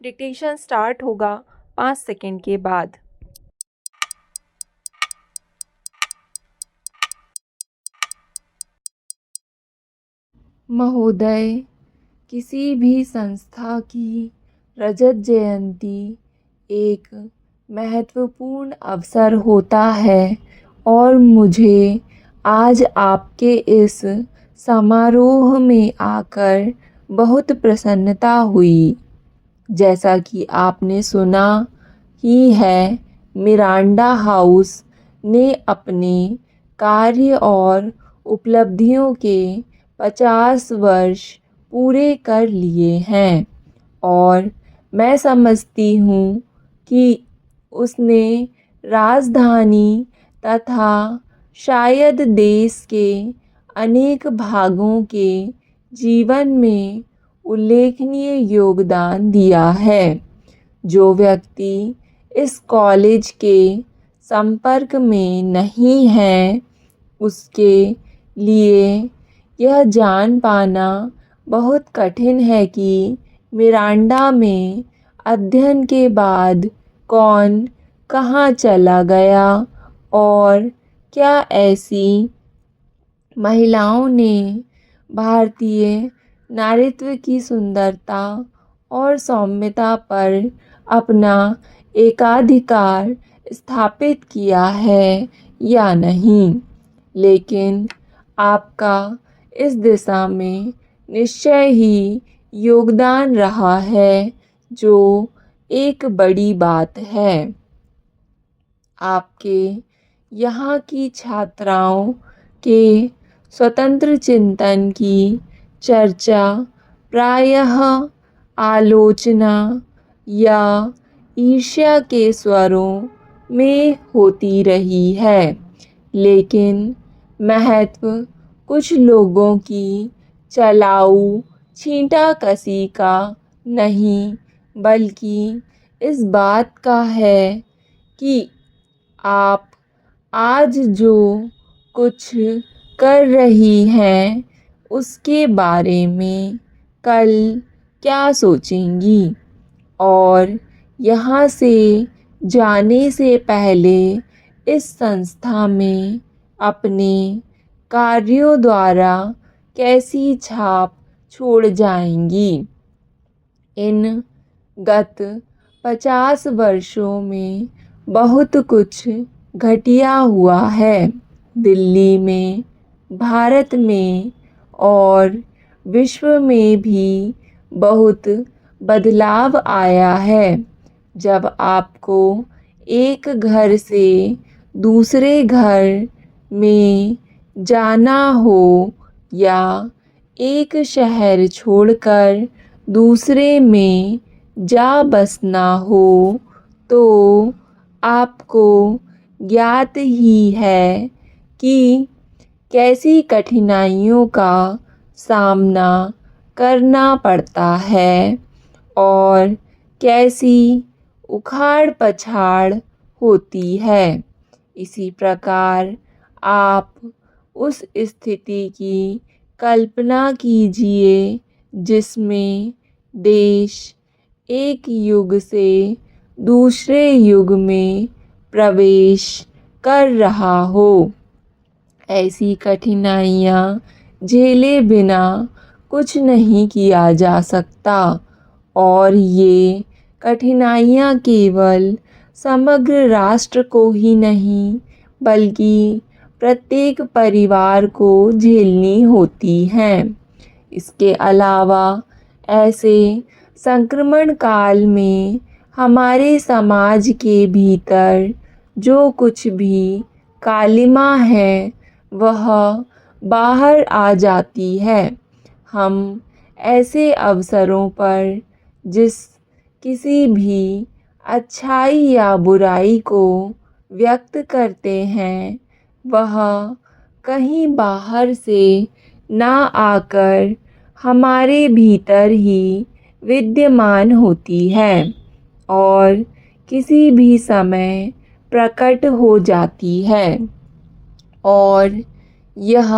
Dictation start होगा 5 second के बाद। महोदय, किसी भी संस्था की रजत जयंती एक महत्वपूर्ण अवसर होता है और मुझे आज आपके इस समारोह में आकर बहुत प्रसन्नता हुई। जैसा कि आपने सुना ही है, मिरांडा हाउस ने अपने कार्य और उपलब्धियों के 50 वर्ष पूरे कर लिए हैं और मैं समझती हूँ कि उसने राजधानी तथा शायद देश के अनेक भागों के जीवन में उल्लेखनीय योगदान दिया है। जो व्यक्ति इस कॉलेज के संपर्क में नहीं है, उसके लिए यह जान पाना बहुत कठिन है कि मिरांडा में अध्ययन के बाद कौन कहाँ चला गया और क्या ऐसी महिलाओं ने भारतीय नारीत्व की सुंदरता और सौम्यता पर अपना एकाधिकार स्थापित किया है या नहीं। लेकिन आपका इस दिशा में निश्चय ही योगदान रहा है, जो एक बड़ी बात है। आपके यहाँ की छात्राओं के स्वतंत्र चिंतन की चर्चा प्रायः आलोचना या ईर्ष्या के स्वरों में होती रही है, लेकिन महत्व कुछ लोगों की चलाऊ छींटाकशी का नहीं, बल्कि इस बात का है कि आप आज जो कुछ कर रही हैं उसके बारे में कल क्या सोचेंगी और यहाँ से जाने से पहले इस संस्था में अपने कार्यों द्वारा कैसी छाप छोड़ जाएंगी। इन गत 50 वर्षों में बहुत कुछ घटिया हुआ है। दिल्ली में, भारत में और विश्व में भी बहुत बदलाव आया है। जब आपको एक घर से दूसरे घर में जाना हो या एक शहर छोड़कर दूसरे में जा बसना हो, तो आपको ज्ञात ही है कि कैसी कठिनाइयों का सामना करना पड़ता है और कैसी उखाड़ पछाड़ होती है। इसी प्रकार आप उस स्थिति की कल्पना कीजिए जिसमें देश एक युग से दूसरे युग में प्रवेश कर रहा हो। ऐसी कठिनाइयाँ झेले बिना कुछ नहीं किया जा सकता और ये कठिनाइयाँ केवल समग्र राष्ट्र को ही नहीं, बल्कि प्रत्येक परिवार को झेलनी होती हैं। इसके अलावा ऐसे संक्रमण काल में हमारे समाज के भीतर जो कुछ भी कालिमा है, वह बाहर आ जाती है। हम ऐसे अवसरों पर जिस किसी भी अच्छाई या बुराई को व्यक्त करते हैं, वह कहीं बाहर से ना आकर हमारे भीतर ही विद्यमान होती है और किसी भी समय प्रकट हो जाती है। और यह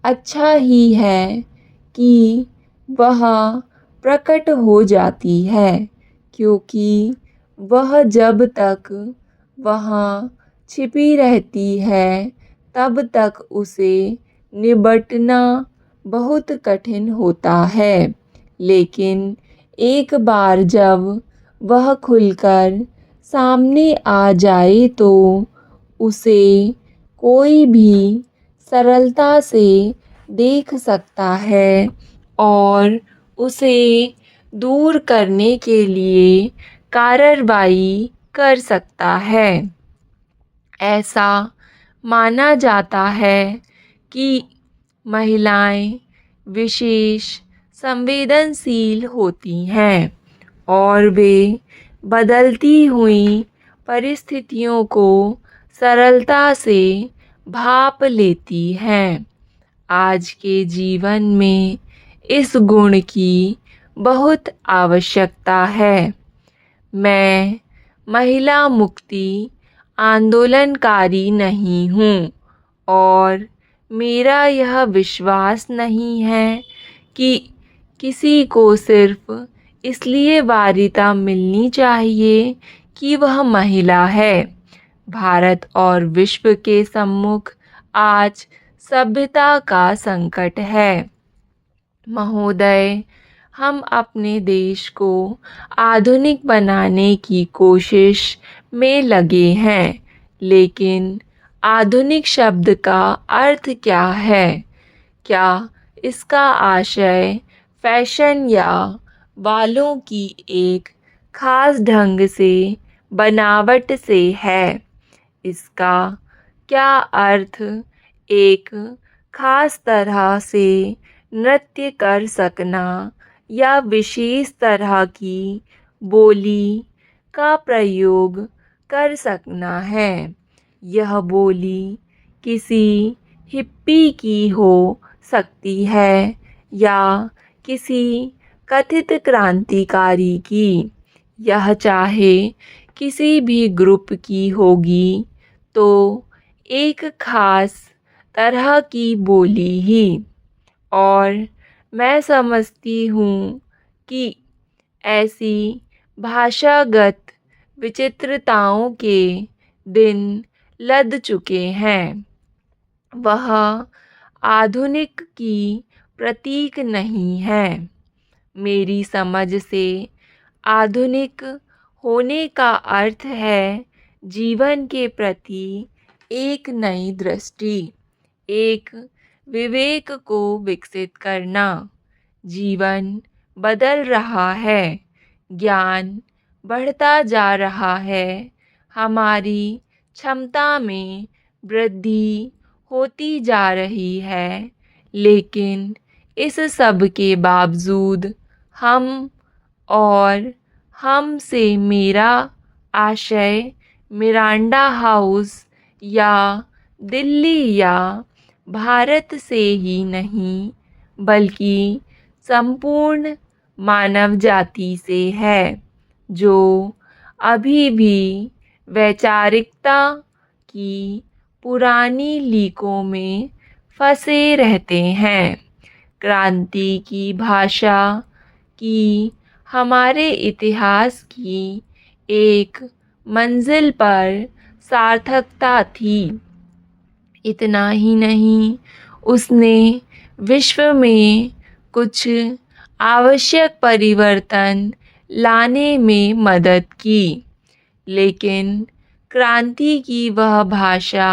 अच्छा ही है कि वह प्रकट हो जाती है, क्योंकि वह जब तक वहाँ छिपी रहती है तब तक उसे निबटना बहुत कठिन होता है। लेकिन एक बार जब वह खुलकर सामने आ जाए तो उसे कोई भी सरलता से देख सकता है और उसे दूर करने के लिए कार्रवाई कर सकता है। ऐसा माना जाता है कि महिलाएं विशेष संवेदनशील होती हैं और वे बदलती हुई परिस्थितियों को सरलता से भाप लेती हैं। आज के जीवन में इस गुण की बहुत आवश्यकता है। मैं महिला मुक्ति आंदोलनकारी नहीं हूँ और मेरा यह विश्वास नहीं है कि किसी को सिर्फ इसलिए वरीयता मिलनी चाहिए कि वह महिला है। भारत और विश्व के सम्मुख आज सभ्यता का संकट है। महोदय, हम अपने देश को आधुनिक बनाने की कोशिश में लगे हैं, लेकिन आधुनिक शब्द का अर्थ क्या है? क्या इसका आशय फैशन या बालों की एक खास ढंग से बनावट से है? इसका क्या अर्थ एक खास तरह से नृत्य कर सकना या विशेष तरह की बोली का प्रयोग कर सकना है? यह बोली किसी हिप्पी की हो सकती है या किसी कथित क्रांतिकारी की। यह चाहे किसी भी ग्रुप की होगी तो एक खास तरह की बोली ही। और मैं समझती हूँ कि ऐसी भाषागत विचित्रताओं के दिन लद चुके हैं। वह आधुनिक की प्रतीक नहीं है। मेरी समझ से आधुनिक होने का अर्थ है जीवन के प्रति एक नई दृष्टि, एक विवेक को विकसित करना। जीवन बदल रहा है, ज्ञान बढ़ता जा रहा है, हमारी क्षमता में वृद्धि होती जा रही है, लेकिन इस सब के बावजूद हम और हम से मेरा आशय मिरांडा हाउस या दिल्ली या भारत से ही नहीं बल्कि संपूर्ण मानव जाति से है, जो अभी भी वैचारिकता की पुरानी लीकों में फंसे रहते हैं। क्रांति की भाषा की हमारे इतिहास की एक मंजिल पर सार्थकता थी। इतना ही नहीं, उसने विश्व में कुछ आवश्यक परिवर्तन लाने में मदद की, लेकिन क्रांति की वह भाषा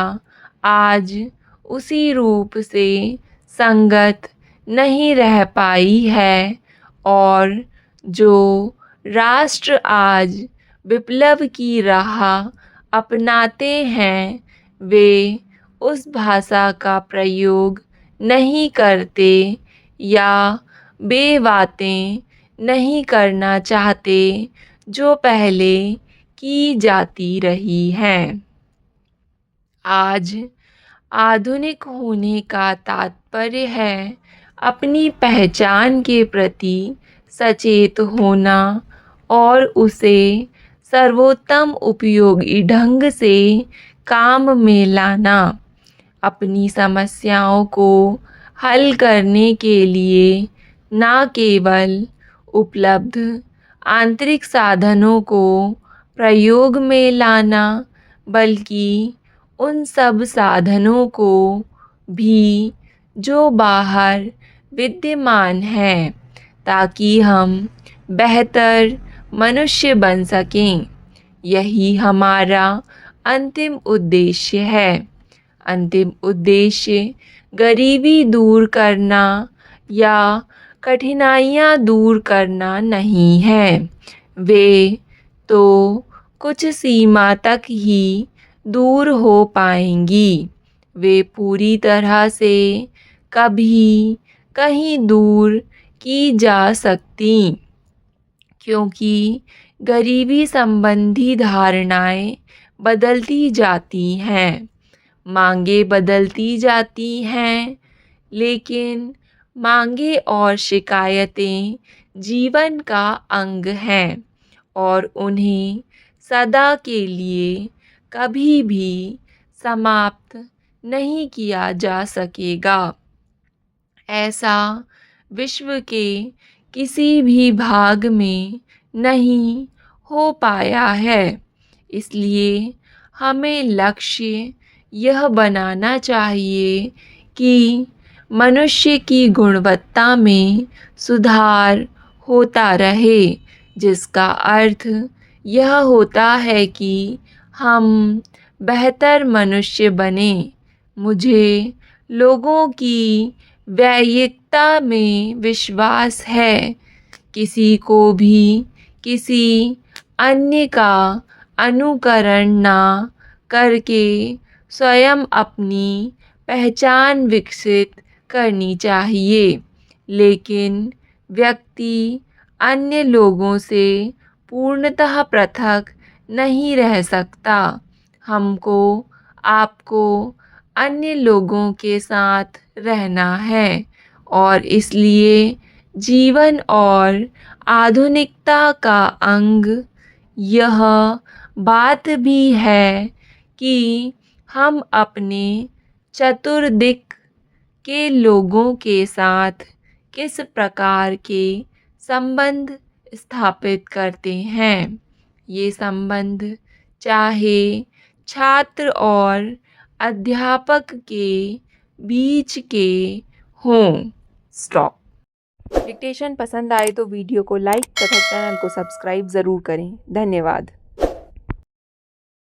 आज उसी रूप से संगत नहीं रह पाई है और जो राष्ट्र आज विप्लव की राह अपनाते हैं वे उस भाषा का प्रयोग नहीं करते या वे बातें नहीं करना चाहते जो पहले की जाती रही हैं। आज आधुनिक होने का तात्पर्य है अपनी पहचान के प्रति सचेत होना और उसे सर्वोत्तम उपयोगी ढंग से काम में लाना। अपनी समस्याओं को हल करने के लिए न केवल उपलब्ध आंतरिक साधनों को प्रयोग में लाना, बल्कि उन सब साधनों को भी जो बाहर विद्यमान हैं, ताकि हम बेहतर मनुष्य बन सकें। यही हमारा अंतिम उद्देश्य है। अंतिम उद्देश्य गरीबी दूर करना या कठिनाइयाँ दूर करना नहीं है। वे तो कुछ सीमा तक ही दूर हो पाएंगी। वे पूरी तरह से कभी कहीं दूर की जा सकती, क्योंकि गरीबी संबंधी धारणाएं बदलती जाती हैं, मांगें बदलती जाती हैं, लेकिन मांगें और शिकायतें जीवन का अंग हैं और उन्हें सदा के लिए कभी भी समाप्त नहीं किया जा सकेगा। ऐसा विश्व के किसी भी भाग में नहीं हो पाया है। इसलिए हमें लक्ष्य यह बनाना चाहिए कि मनुष्य की गुणवत्ता में सुधार होता रहे, जिसका अर्थ यह होता है कि हम बेहतर मनुष्य बने। मुझे लोगों की वैयक्तिकता में विश्वास है। किसी को भी किसी अन्य का अनुकरण ना करके स्वयं अपनी पहचान विकसित करनी चाहिए, लेकिन व्यक्ति अन्य लोगों से पूर्णतः पृथक नहीं रह सकता। हमको आपको अन्य लोगों के साथ रहना है और इसलिए जीवन और आधुनिकता का अंग यह बात भी है कि हम अपने चतुर्दिक के लोगों के साथ किस प्रकार के संबंध स्थापित करते हैं। ये संबंध चाहे छात्र और अध्यापक के बीच के हों। स्टॉप। डिक्टेशन पसंद आए तो वीडियो को लाइक तथा चैनल को सब्सक्राइब ज़रूर करें। धन्यवाद।